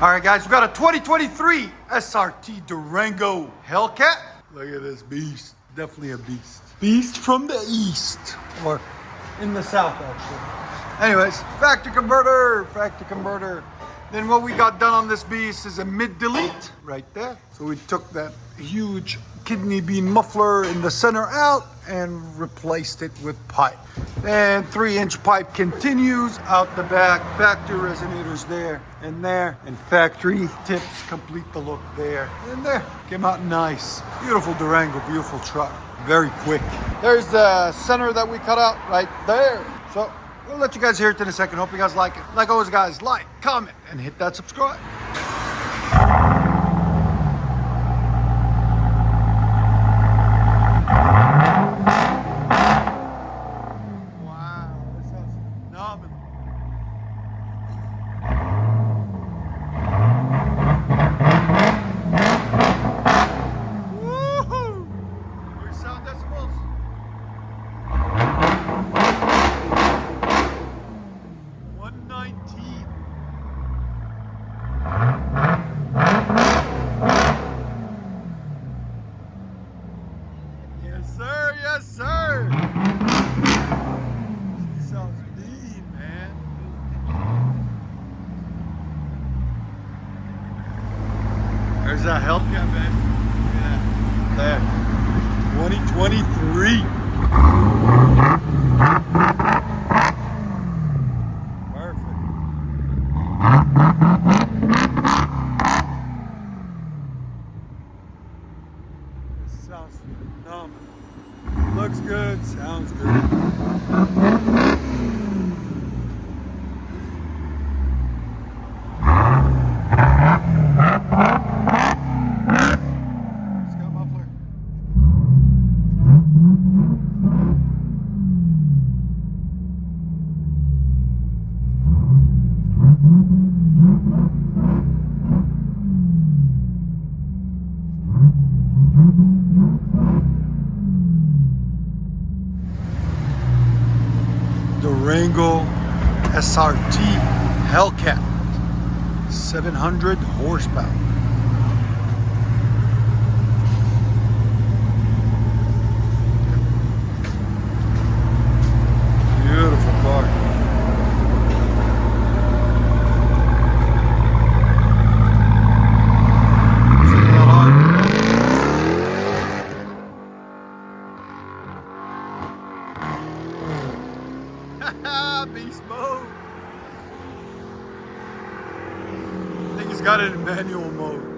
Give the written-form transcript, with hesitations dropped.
All right, guys, we got a 2023 SRT Durango Hellcat. Look at this beast. Definitely a beast. Beast from the east, or in the south, actually. Anyways, factory converter. Then what we got done on this beast is a mid-delete right there. So we took that huge kidney bean muffler in the center out and replaced it with pipe. Then 3-inch pipe continues out the back. Factory resonators there, and factory tips complete the look there and there. Came out nice. Beautiful Durango, beautiful truck. Very quick. There's the center that we cut out right there. So we'll let you guys hear it in a second. Hope you guys like it. Like always, guys, like, comment, and hit that subscribe. Yes, sir. She sounds mean, man. There's that Hellcat, man. Look at that. There. 2023. Perfect. This sounds phenomenal. Looks good, sounds good. Scott muffler. Durango SRT Hellcat, 700 horsepower. Beautiful car. Beast mode. I think he's got it in manual mode.